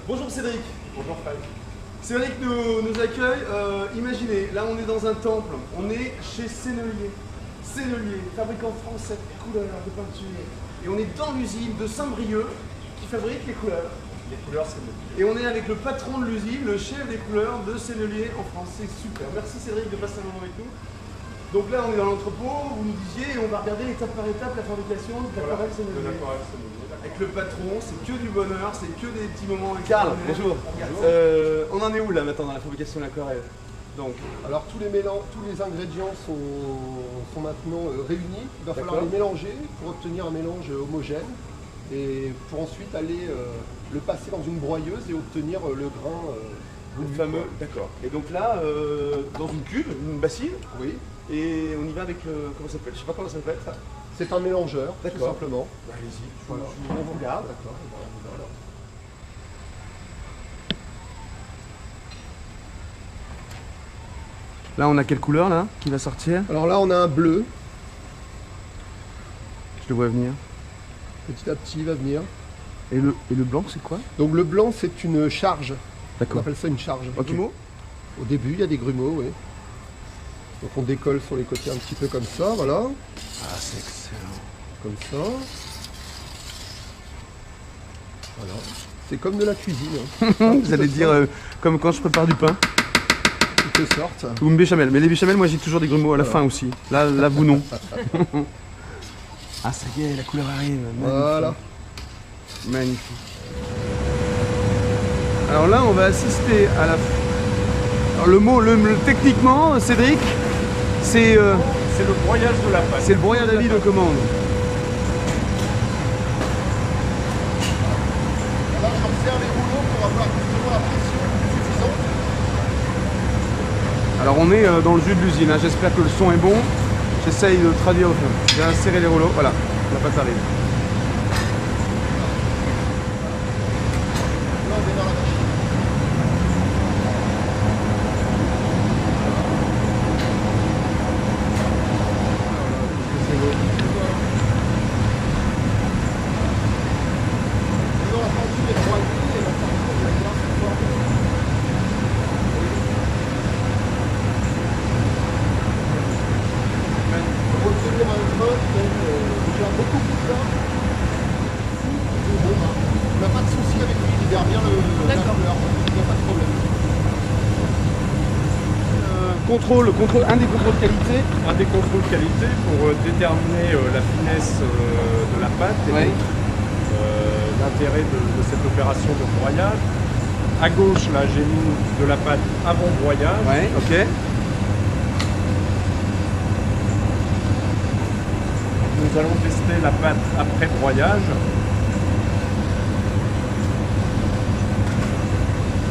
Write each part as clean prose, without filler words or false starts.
Bonjour Cédric. Bonjour Fred. Cédric nous accueille. Imaginez, là on est dans un temple, on est chez Sennelier. Sennelier, fabricant français de couleurs, de peinture. Et on est dans l'usine de Saint-Brieuc qui fabrique les couleurs. Les couleurs, c'est bon. Et on est avec le patron de l'usine, le chef des couleurs de Sennelier en France. C'est super. Merci Cédric de passer un moment avec nous. Donc là on est dans l'entrepôt, vous nous disiez, et on va regarder étape par étape la fabrication de l'aquarelle Sennelier. De l'aquarelle Sennelier. Avec le patron, c'est que du bonheur, c'est que des petits moments. Carl, bonjour. On en est où là maintenant dans la fabrication de l'aquarelle? Donc, alors tous les ingrédients sont maintenant réunis. Il va falloir les mélanger pour obtenir un mélange homogène et pour ensuite aller le passer dans une broyeuse et obtenir le grain fameux. D'accord. Et donc là, dans une cuve, une bassine. Oui. Et on y va avec le. Comment ça s'appelle? Je sais pas comment ça s'appelle ça. C'est un mélangeur, tout simplement. Allez-y, voilà. On vous regarde. D'accord. Là, on a quelle couleur là qui va sortir? Alors là, on a un bleu. Je le vois venir. Petit à petit, il va venir. Et le blanc, c'est quoi? Donc le blanc, c'est une charge. On D'accord. appelle ça une charge. Okay. Au début, il y a des grumeaux, oui. Donc on décolle sur les côtés un petit peu comme ça, voilà. Ah, c'est excellent. Comme ça. Voilà. C'est comme de la cuisine. Hein. Vous allez dire comme quand je prépare du pain. Toutes sortes. Ou une béchamel. Mais les béchamel, moi j'ai toujours des grumeaux à la fin aussi. Là vous non. Ah ça y est, la couleur arrive. Magnifique. Voilà. Magnifique. Alors là, on va assister à la. Alors le mot, techniquement, Cédric, c'est le broyage de la pâte. C'est le broyage à vie de commande. Là, j'observe les rouleaux pour avoir justement la pression suffisante. Alors on est dans le jus de l'usine, hein. J'espère que le son est bon. J'essaye de traduire au fond. J'ai inséré les rouleaux, voilà, la pâte arrive. Là, on est dans la machine. On n'a pas de souci avec lui, il garde bien la couleur, il n'y a pas de problème. Un des contrôles qualité. Un des contrôles qualité pour déterminer la finesse de la pâte et Ouais. donc l'intérêt de cette opération de broyage. À gauche, là, j'ai mis de la pâte avant broyage. Ouais, ok. Nous allons tester la pâte après broyage.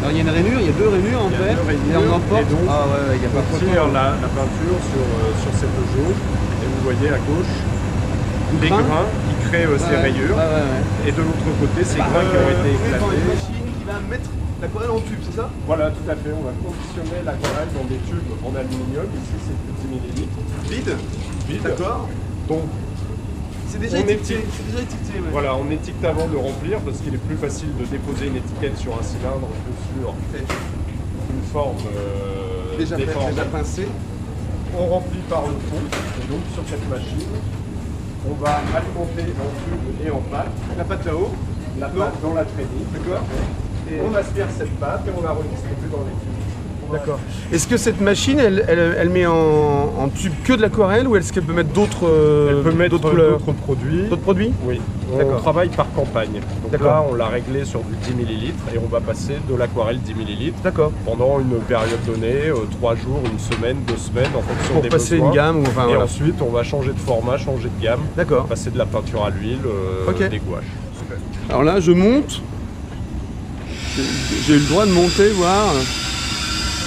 Alors il y a une rainure, il y a deux rainures en Il y a fait. deux rainures, Et on emporte. et donc, Ah ouais, il n'y a pas On photo. tire la peinture sur cette jauge et vous voyez à gauche les grains qui créent ces rayures. Ouais. Et de l'autre côté, ces grains qui ont été Une éclatés. machine qui va mettre l'aquarelle en tube, c'est ça? Voilà, tout à fait. On va conditionner l'aquarelle dans des tubes en aluminium. Ici, c'est plus de 10 millilitres. Vide. Vide. D'accord. Donc, C'est déjà On étiqueté. étiquette. C'est déjà étiqueté, ouais. voilà, on étiquette avant de remplir parce qu'il est plus facile de déposer une étiquette sur un cylindre que sur une forme Déjà déformée. pincé. On remplit par le fond. Et donc, sur cette machine, on va alimenter en tube et en pâte. La pâte là-haut. La pâte dans la traînée. D'accord. Et on aspire cette pâte et on la redistribue dans les tubes. D'accord. Est-ce que cette machine, elle met en tube que de l'aquarelle ou est-ce qu'elle peut mettre d'autres Elle peut mettre couleurs? d'autres produits. D'autres produits? Oui, on D'accord. travaille par campagne. Donc D'accord. là, on l'a réglé sur du 10 ml et on va passer de l'aquarelle 10 ml D'accord. pendant une période donnée, 3 jours, une semaine, 2 semaines en fonction Pour des passer besoins. une gamme ou enfin Et voilà. ensuite, on va changer de format, changer de gamme, D'accord. passer de la peinture à l'huile, Ok. des gouaches. Alors là, je monte. J'ai eu le droit de monter, voir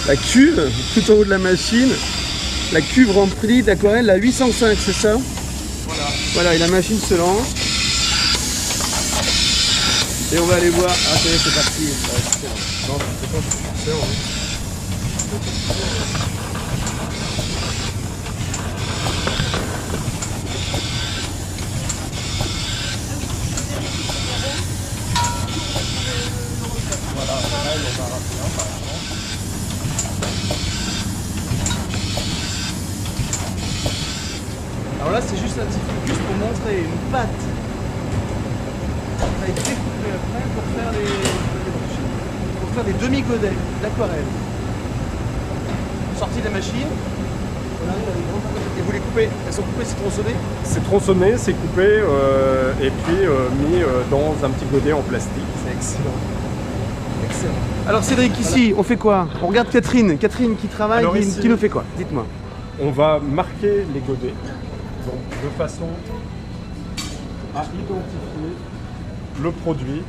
la cuve tout en haut de la machine. La cuve remplie d'aquarelle à 805, c'est ça? Voilà, et la machine se lance. Et on va aller voir. Ah, ça y est, c'est parti. Non, c'est pas suffisant, hein. aquarelle, on a raflé un par exemple. Alors là, c'est juste un petit focus pour montrer une pâte. On va être découpée après pour faire des demi-godets d'aquarelle. Sortie de la machine. On arrive à des grandes pâtes. Et vous les coupez, elles sont coupées, c'est tronçonné? C'est tronçonné, c'est coupé et puis mis dans un petit godet en plastique. C'est excellent. Excellent. Alors Cédric, ici, on fait quoi? On regarde Catherine. Catherine qui travaille, Alors ici, qui nous fait quoi? Dites-moi. On va marquer les godets donc, de façon à identifier le produit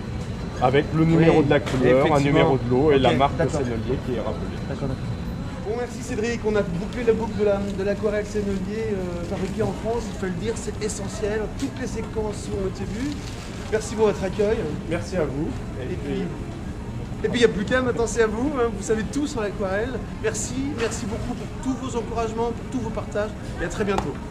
avec le numéro de la couleur, un numéro de l'eau et la marque de Sennelier qui est rappelée. D'accord. Bon, merci Cédric, on a bouclé la boucle de l'aquarelle Sennelier fabriquée en France, il faut le dire, c'est essentiel. Toutes les séquences ont été vues. Merci pour votre accueil. Merci à vous. Et puis il n'y a plus qu'à, maintenant c'est à vous, hein. Vous savez tout sur l'aquarelle. Merci beaucoup pour tous vos encouragements, pour tous vos partages et à très bientôt.